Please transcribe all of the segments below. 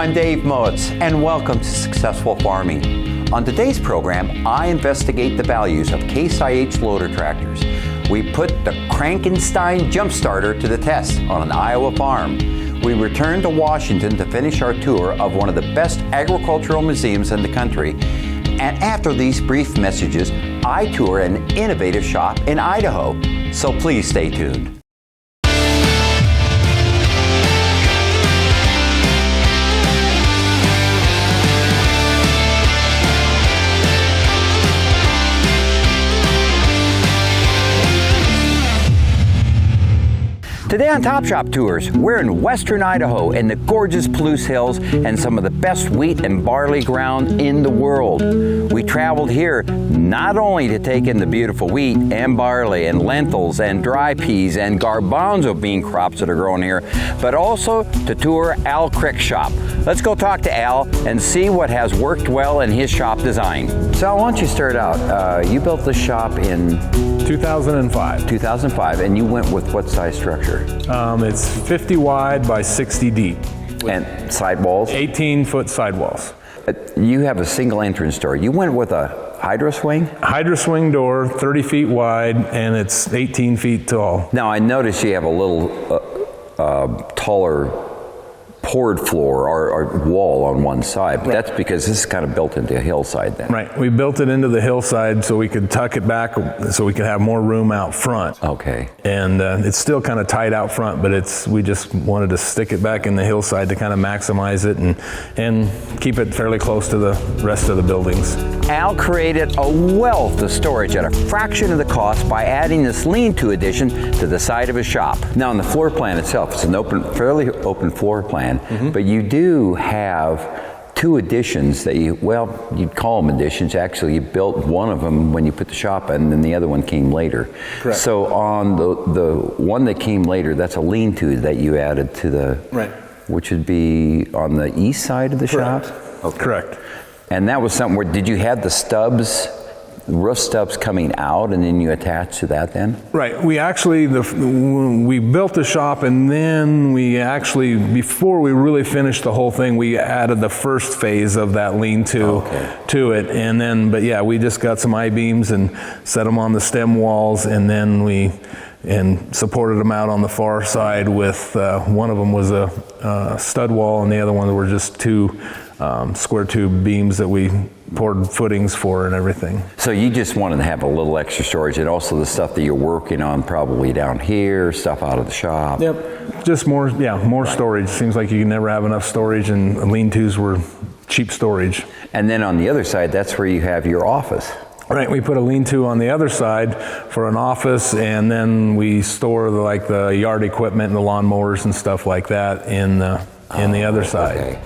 I'm Dave Mowitz, and welcome to Successful Farming. On today's program, I investigate the values of Case IH Loader tractors. We put the Crankenstein jump starter to the test on an Iowa farm. We return to Washington to finish our tour of one of the best agricultural museums in the country. And after these brief messages, I tour an innovative shop in Idaho. So please stay tuned. Today on Top Shop Tours, we're in western Idaho in the gorgeous Palouse Hills and some of the best wheat and barley ground in the world. We traveled here not only to take in the beautiful wheat and barley and lentils and dry peas and garbanzo bean crops that are grown here, but also to tour Al Crick's shop. Let's go talk to Al and see what has worked well in his shop design. So why don't you start out? You built the shop in 2005. 2005, and you went with what size structure? It's 50 wide by 60 deep. And sidewalls? 18-foot sidewalls. You have a single entrance door. You went with a hydro swing? Hydro swing door, 30 feet wide, and it's 18 feet tall. Now I notice you have a little taller poured floor or wall on one side, but that's because this is kind of built into a hillside then. Right, we built it into the hillside so we could tuck it back so we could have more room out front. Okay. And it's still kind of tight out front, but we just wanted to stick it back in the hillside to kind of maximize it and keep it fairly close to the rest of the buildings. Al created a wealth of storage at a fraction of the cost by adding this lean-to addition to the side of his shop. Now on the floor plan itself, it's an fairly open floor plan. Mm-hmm. But you do have two additions that you'd call them additions. Actually, you built one of them when you put the shop in, and then the other one came later. Correct. So on the one that came later, that's a lean-to that you added to the, right, which would be on the east side of the Correct. shop? Okay. Correct. And that was something where, did you have the stubs, roof stubs coming out, and then you attach to that then? Right. We actually, we built the shop, and then we actually, before we really finished the whole thing, we added the first phase of that lean-to to it. And then, but yeah, we just got some I-beams and set them on the stem walls, and then we supported them out on the far side with, one of them was a stud wall, and the other one were just two square tube beams that we poured footings for and everything. So you just wanted to have a little extra storage, and also the stuff that you're working on probably down here, stuff out of the shop. Yep, just more storage. Seems like you can never have enough storage, and lean-tos were cheap storage. And then on the other side, that's where you have your office. Right, we put a lean-to on the other side for an office, and then we store the yard equipment and the lawnmowers and stuff like that in the other side. Okay.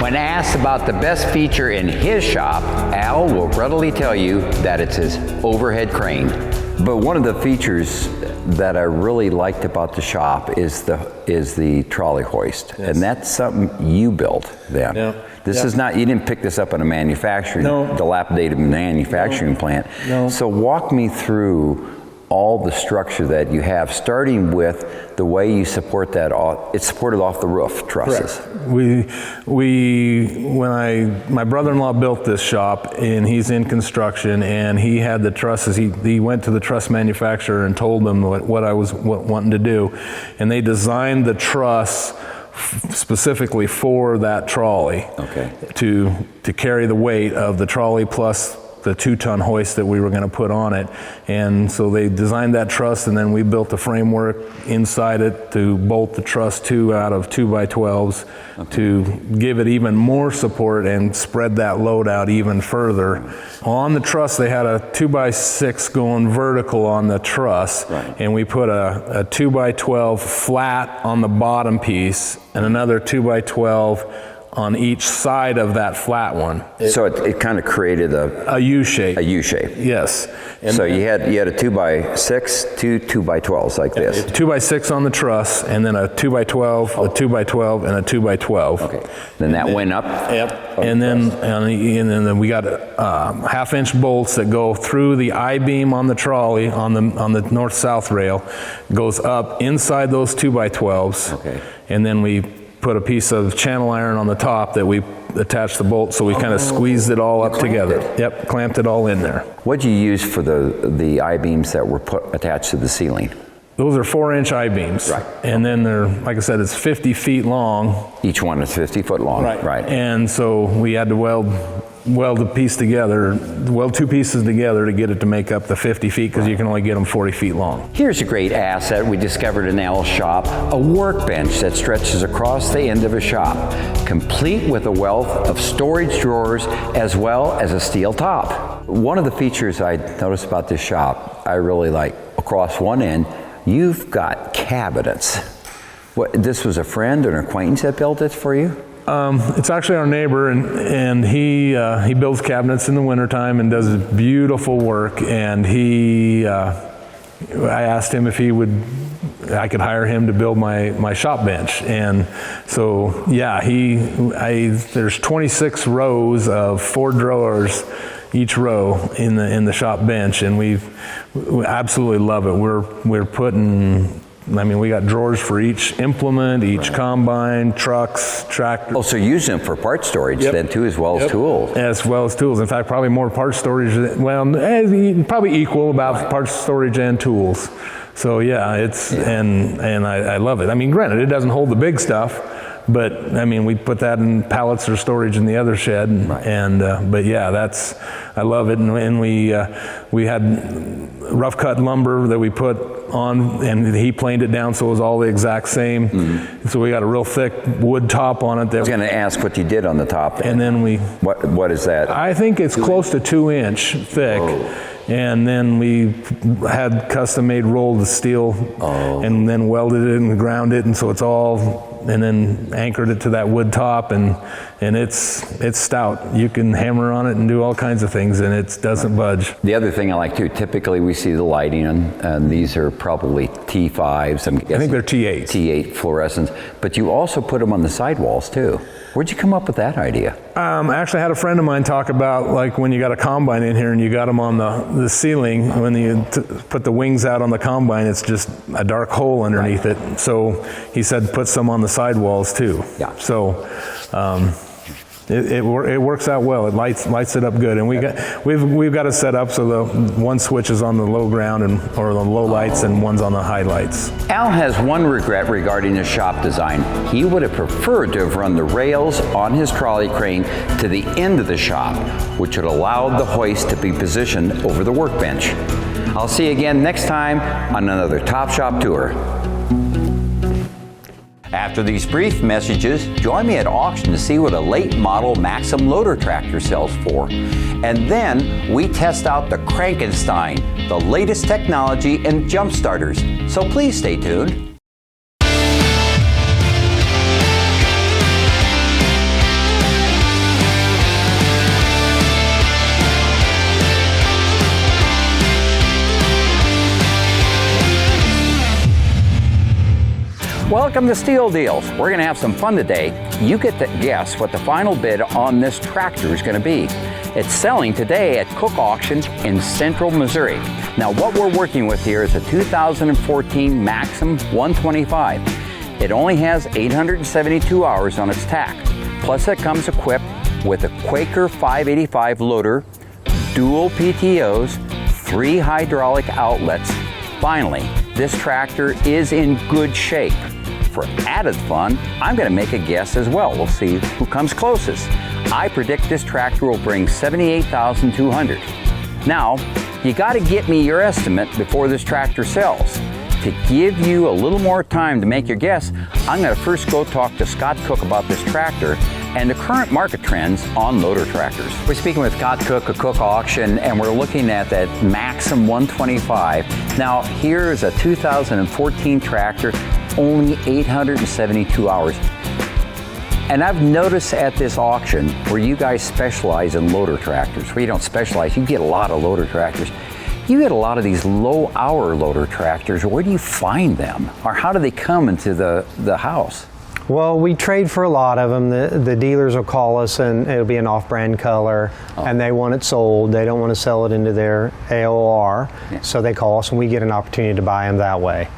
When asked about the best feature in his shop, Al will readily tell you that it's his overhead crane. But one of the features that I really liked about the shop is the trolley hoist. Yes. And that's something you built then. Yeah. This is not, you didn't pick this up in a dilapidated manufacturing plant. No. So walk me through all the structure that you have, starting with the way you support that it's supported off the roof, trusses. Correct. My brother-in-law built this shop, and he's in construction, and he had the trusses. He went to the truss manufacturer and told them what I was wanting to do, and they designed the truss specifically for that trolley. Okay. To carry the weight of the trolley plus the 2-ton hoist that we were going to put on it. And so they designed that truss, and then we built the framework inside it to bolt the truss out of 2x12s to give it even more support and spread that load out even further. On the truss, they had a 2x6 going vertical on the truss, and we put a 2x12 flat on the bottom piece and another 2x12 on each side of that flat one. So it kind of created a U-shape. A U-shape. Yes. And so you had a 2x6, two 2x12s like this. 2x6 on the truss, and then a 2x12, a 2x12, and a 2x12. Okay. Then that went up. Yep. And then we got half-inch bolts that go through the I-beam on the trolley on the north-south rail, goes up inside those 2x12s. Okay. And then we put a piece of channel iron on the top that we attached the bolt, so we kind of squeezed it all up together. Yep, clamped it all in there. What'd you use for the I-beams that were attached to the ceiling? Those are 4-inch I-beams. Right. And then they're, like I said, it's 50 feet long. Each one is 50 foot long. Right. And so we had to weld the piece together, weld 2 pieces together to get it to make up the 50 feet, because you can only get them 40 feet long. Here's a great asset we discovered in Al's shop, a workbench that stretches across the end of a shop, complete with a wealth of storage drawers as well as a steel top. One of the features I noticed about this shop I really like, across one end, you've got cabinets. This was a friend or an acquaintance that built it for you? It's actually our neighbor, and he builds cabinets in the wintertime and does beautiful work. And I asked him if I could hire him to build my shop bench. And so, yeah, there's 26 rows of 4 drawers each row in the shop bench, and we absolutely love it. We're putting, we got drawers for each implement, each combine, trucks, tractor. Oh, so you're using them for part storage then too, as well as tools. As well as tools. In fact, probably more part storage, probably equal about part storage and tools. So yeah, and I love it. Granted, it doesn't hold the big stuff, but we put that in pallets or storage in the other shed, but yeah, I love it. And we had rough cut lumber that we put on, and he planed it down so it was all the exact same. Mm-hmm. So we got a real thick wood top on it. I was going to ask what you did on the top. And then what is that? I think it's close to 2-inch thick. Oh. And then we had custom made rolled steel, and then welded it and ground it, and so it's all, and then anchored it to that wood top, and it's stout. You can hammer on it and do all kinds of things, and it doesn't budge. The other thing I like too, typically we see the lighting and these are probably T5s. I think they're T8s. T8 fluorescents, but you also put them on the sidewalls too. Where'd you come up with that idea? I actually had a friend of mine talk about, like, when you got a combine in here and you got them on the ceiling, when you put the wings out on the combine, it's just a dark hole underneath it. So he said put some on the sidewalls too. Yeah. So it works out well. It lights it up good, and we've got it set up so the one switch is on the low ground or the low lights, and one's on the high lights. Al has one regret regarding his shop design. He would have preferred to have run the rails on his trolley crane to the end of the shop, which would allow the hoist to be positioned over the workbench. I'll see you again next time on another Top Shop Tour. After these brief messages, join me at auction to see what a late model Maxxum loader tractor sells for. And then we test out the Crankenstein, the latest technology in jump starters. So please stay tuned. Welcome to Steel Deals. We're going to have some fun today. You get to guess what the final bid on this tractor is going to be. It's selling today at Cook Auction in Central Missouri. Now what we're working with here is a 2014 Maxxum 125. It only has 872 hours on its tack. Plus it comes equipped with a Koyker 585 loader, dual PTOs, 3 hydraulic outlets. Finally, this tractor is in good shape. For added fun, I'm going to make a guess as well. We'll see who comes closest. I predict this tractor will bring $78,200. Now, you got to get me your estimate before this tractor sells. To give you a little more time to make your guess, I'm going to first go talk to Scott Cook about this tractor and the current market trends on loader tractors. We're speaking with Scott Cook of Cook Auction, and we're looking at that Maxxum 125. Now, here is a 2014 tractor, only 872 hours. And I've noticed at this auction where you guys specialize in loader tractors, where you don't specialize, you get a lot of loader tractors. You get a lot of these low-hour loader tractors. Where do you find them? Or how do they come into the house? Well, we trade for a lot of them. The dealers will call us and it'll be an off-brand color, and they want it sold. They don't want to sell it into their AOR, so they call us and we get an opportunity to buy them that way.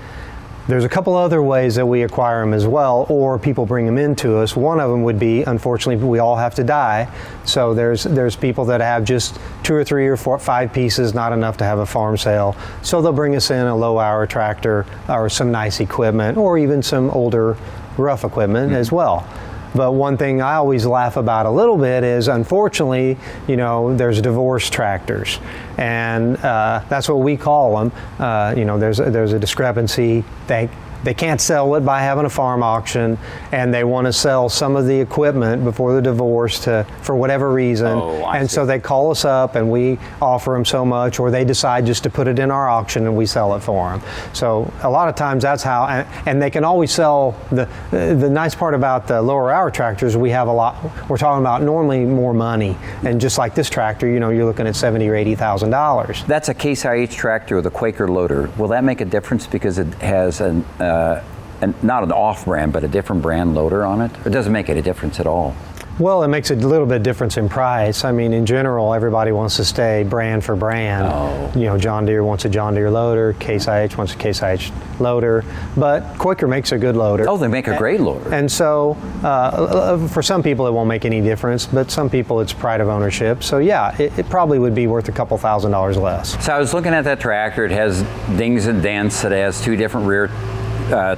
There's a couple other ways that we acquire them as well, or people bring them into us. One of them would be, unfortunately, we all have to die. So there's people that have just 2 or 3 or 4, 5 pieces, not enough to have a farm sale. So they'll bring us in a low-hour tractor or some nice equipment, or even some older rough equipment as well. But one thing I always laugh about a little bit is, unfortunately, there's divorce tractors, and that's what we call them. There's a discrepancy. They can't sell it by having a farm auction, and they want to sell some of the equipment before the divorce for whatever reason. So they call us up, and we offer them so much, or they decide just to put it in our auction, and we sell it for them. So a lot of times that's how, and they can always sell. The nice part about the lower hour tractors, we have a lot. We're talking about normally more money, and just like this tractor, you're looking at $70,000 or $80,000. That's a Case IH tractor with a Koyker Loader. Will that make a difference because it has not an off-brand, but a different brand loader on it? Or does it make any difference at all? Well, it makes a little bit difference in price. I mean, in general, everybody wants to stay brand for brand. John Deere wants a John Deere loader, Case IH wants a Case IH loader, but Koyker makes a good loader. Oh, they make a great loader. And so, for some people, it won't make any difference, but some people, it's pride of ownership. So yeah, it probably would be worth a couple $1,000s less. So I was looking at that tractor. It has dings and dents. It has 2 different rear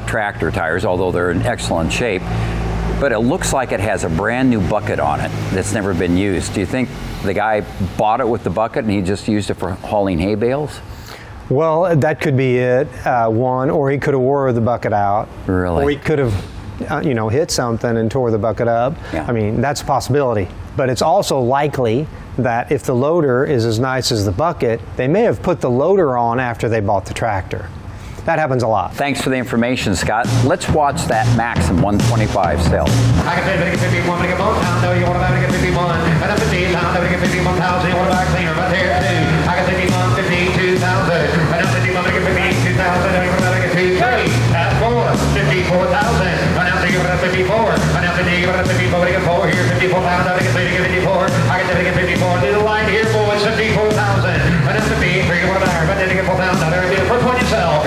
tractor tires, although they're in excellent shape. But it looks like it has a brand new bucket on it that's never been used. Do you think the guy bought it with the bucket and he just used it for hauling hay bales? Well, that could be it, one, or he could have wore the bucket out. Really? Or he could have, hit something and tore the bucket up. Yeah. I mean, that's a possibility. But it's also likely that if the loader is as nice as the bucket, they may have put the loader on after they bought the tractor. That happens a lot. Thanks for the information, Scott. Let's watch that Maxxum 125 sell. I can say that it can 51, but I get both pounds, though you want to get 51. And up to 50 pounds, I can get 51,000, you want to buy cleaner, but here too. I can say 52,000. And up to 51, I get 52,000, and you want to get 2, 3. That's 4, 54,000. And now you want to 54. And now you want to 54, but I get 4 here, 54 pounds, I can say to get 54. I can say to get 54. Do the line here, boys, 54,000. And up to 53, you want to buy, but then you get 4 pounds, I can get the first one yourself.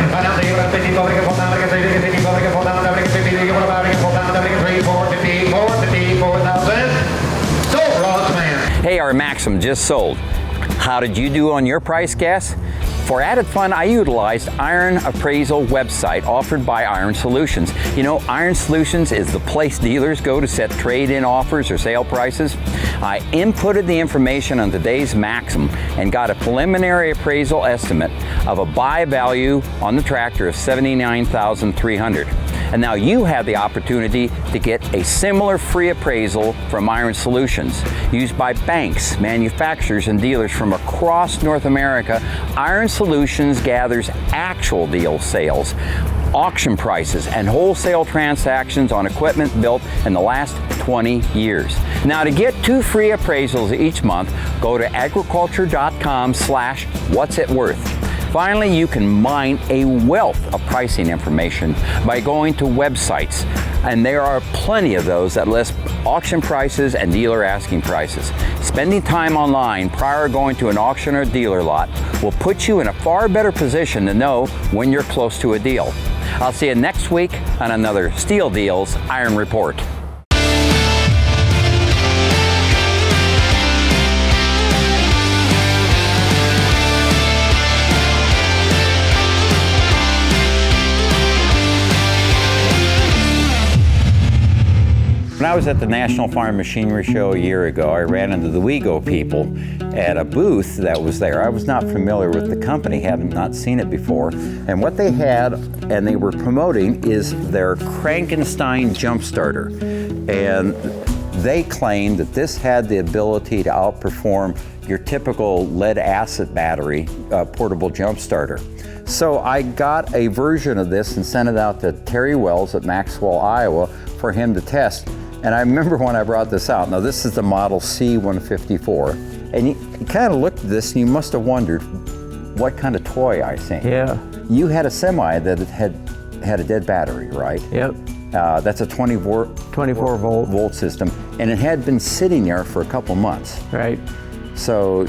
Hey, our Maxxum just sold. How did you do on your price guess? For added fun, I utilized Iron Appraisal website offered by Iron Solutions. Iron Solutions is the place dealers go to set trade-in offers or sale prices. I inputted the information on today's Maxxum and got a preliminary appraisal estimate of a buy value on the tractor of $79,300. And now you have the opportunity to get a similar free appraisal from Iron Solutions. Used by banks, manufacturers, and dealers from across North America, Iron Solutions gathers actual deal sales, auction prices, and wholesale transactions on equipment built in the last 20 years. Now, to get 2 free appraisals each month, go to agriculture.com/whatsitworth. Finally, you can mine a wealth of pricing information by going to websites, and there are plenty of those that list auction prices and dealer asking prices. Spending time online prior to going to an auction or dealer lot will put you in a far better position to know when you're close to a deal. I'll see you next week on another Steel Deals Iron Report. When I was at the National Farm Machinery Show a year ago, I ran into the Weego people at a booth that was there. I was not familiar with the company, having not seen it before. And what they had, and they were promoting, is their Crankenstein jump starter. And they claimed that this had the ability to outperform your typical lead-acid battery portable jump starter. So I got a version of this and sent it out to Terry Wells at Maxwell, Iowa, for him to test. And I remember when I brought this out. Now, this is the model C154. And you kind of looked at this and you must have wondered what kind of toy I think. Yeah. You had a semi that had a dead battery, right? Yep. That's a 24 volt system. And it had been sitting there for a couple months. Right. So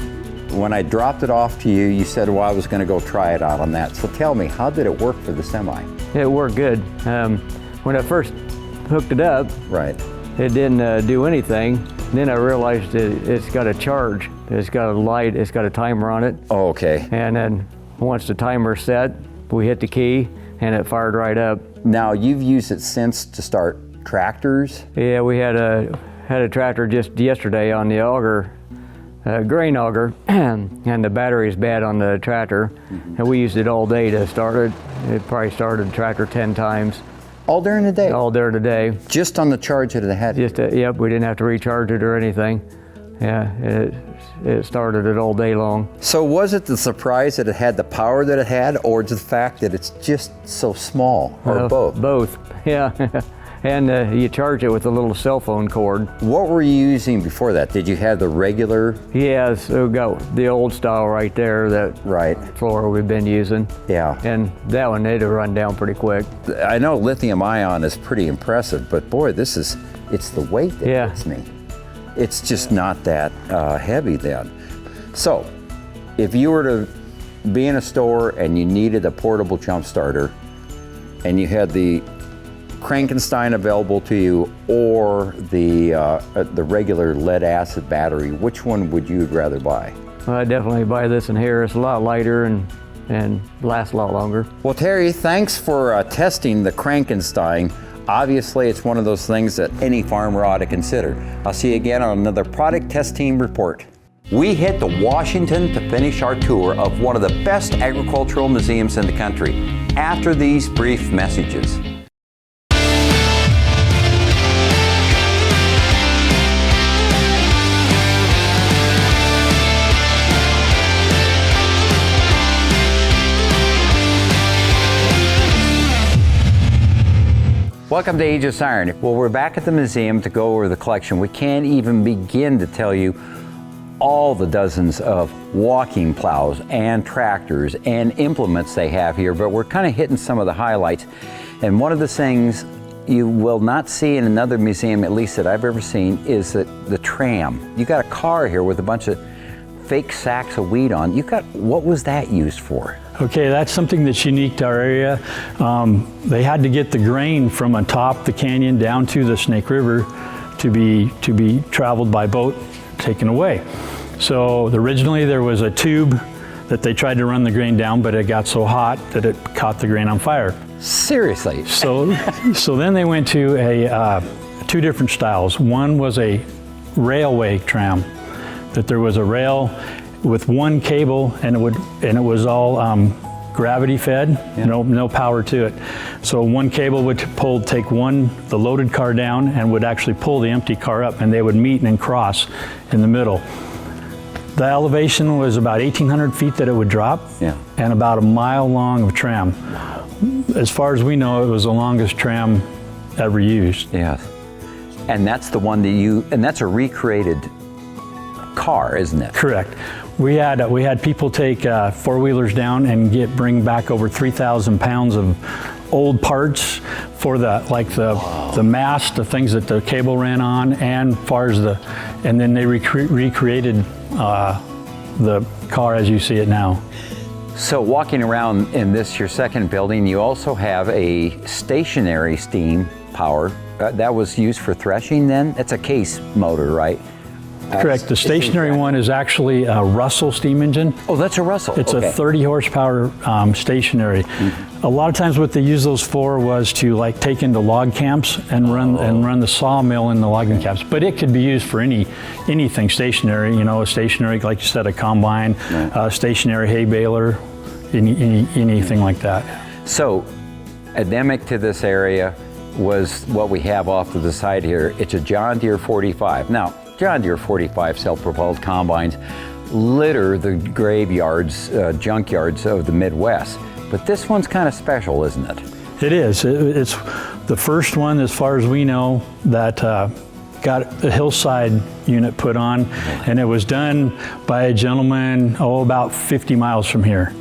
when I dropped it off to you, you said, well, I was going to go try it out on that. So tell me, how did it work for the semi? It worked good. When I first hooked it up, Right. it didn't do anything. Then I realized it's got a charge. It's got a light, it's got a timer on it. Oh, okay. And then once the timer's set, we hit the key and it fired right up. Now, you've used it since to start tractors? Yeah, we had a tractor just yesterday on the auger, grain auger, and the battery's bad on the tractor. And we used it all day to start it. It probably started the tractor 10 times. All during the day? All there today. Just on the charge that it had? Yep, we didn't have to recharge it or anything. Yeah, it started it all day long. So was it the surprise that it had the power that it had, or the fact that it's just so small, or both? Both, yeah. And you charge it with a little cell phone cord. What were you using before that? Did you have the regular? Yeah, so we got the old style right there, that Right. floor we've been using. Yeah. And that one, it'd run down pretty quick. I know lithium ion is pretty impressive, but boy, it's the weight that gets me. It's just not that heavy then. So, if you were to be in a store and you needed a portable jump starter, and you had the Crankenstein available to you, or the regular lead acid battery, which one would you rather buy? Well, I'd definitely buy this in here. It's a lot lighter and lasts a lot longer. Well, Terry, thanks for testing the Crankenstein. Obviously, it's one of those things that any farmer ought to consider. I'll see you again on another Product Test Team Report. We hit to Washington to finish our tour of one of the best agricultural museums in the country. After these brief messages. Welcome to Aegis Iron. Well, we're back at the museum to go over the collection. We can't even begin to tell you all the dozens of walking plows and tractors and implements they have here, but we're kind of hitting some of the highlights. And one of the things you will not see in another museum, at least that I've ever seen, is the Tram. You got a car here with a bunch of fake sacks of wheat on. What was that used for? Okay, that's something that's unique to our area. They had to get the grain from atop the canyon down to the Snake River to be traveled by boat, taken away. So originally there was a tube that they tried to run the grain down, but it got so hot that it caught the grain on fire. Seriously? So then they went to two different styles. One was a railway tram, that there was a rail with one cable, and it was all gravity fed, no power to it. So one cable would take the loaded car down and would actually pull the empty car up, and they would meet and cross in the middle. The elevation was about 1,800 feet that it would drop, and about a mile long of tram. As far as we know, it was the longest tram ever used. Yes. And that's the one and that's a recreated car, isn't it? Correct. We had people take four-wheelers down and bring back over 3,000 pounds of old parts for the mast, the things that the cable ran on, and then they recreated the car as you see it now. So walking around in your second building, you also have a stationary steam power. That was used for threshing then? It's a Case motor, right? Correct. The stationary one is actually a Russell steam engine. Oh, that's a Russell. It's a 30 horsepower stationary. A lot of times what they use those for was to take into log camps and run the sawmill in the logging camps. But it could be used for anything stationary. A stationary, like you said, a combine, a stationary hay baler, anything like that. So, endemic to this area was what we have off to the side here. It's a John Deere 45. Now, John Deere 45 self-propelled combines litter the graveyards, junkyards of the Midwest. But this one's kind of special, isn't it? It is. It's the first one, as far as we know, that got a hillside unit put on, and it was done by a gentleman, about 50 miles from here.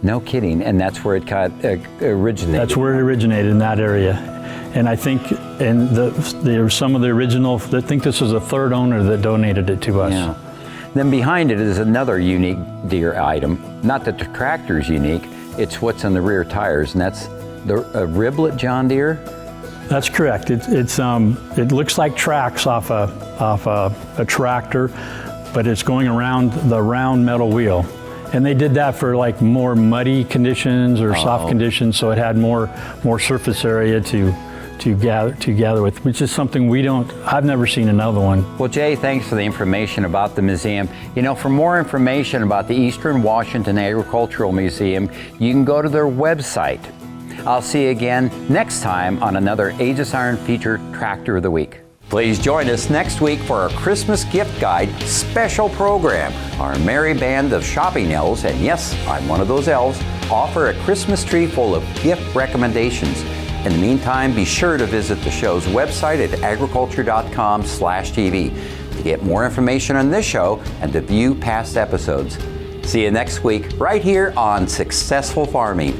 No kidding, and that's where it originated. That's where it originated, in that area. And I think, there were some of the original, I think this was the third owner that donated it to us. Yeah. Then behind it is another unique Deere item. Not that the tractor is unique, it's what's on the rear tires, and that's a riblet John Deere. That's correct. It looks like tracks off a tractor, but it's going around the round metal wheel. And they did that for like more muddy conditions or soft conditions, so it had more surface area to gather with, which is something I've never seen another one. Well, Jay, thanks for the information about the museum. You know, for more information about the Eastern Washington Agricultural Museum, you can go to their website. I'll see you again next time on another Aegis Iron Featured Tractor of the Week. Please join us next week for our Christmas Gift Guide special program. Our merry band of shopping elves, and yes, I'm one of those elves, offer a Christmas tree full of gift recommendations. In the meantime, be sure to visit the show's website at agriculture.com/TV to get more information on this show and to view past episodes. See you next week right here on Successful Farming.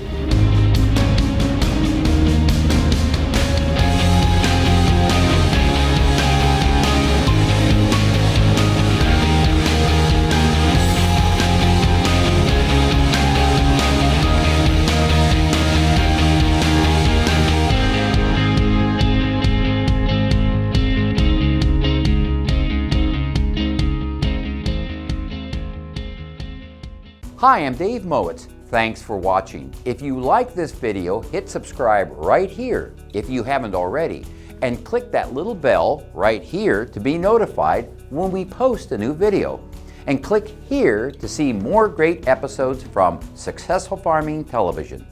Hi, I'm Dave Mowitz. Thanks for watching. If you like this video, hit subscribe right here if you haven't already, and click that little bell right here to be notified when we post a new video. And click here to see more great episodes from Successful Farming Television.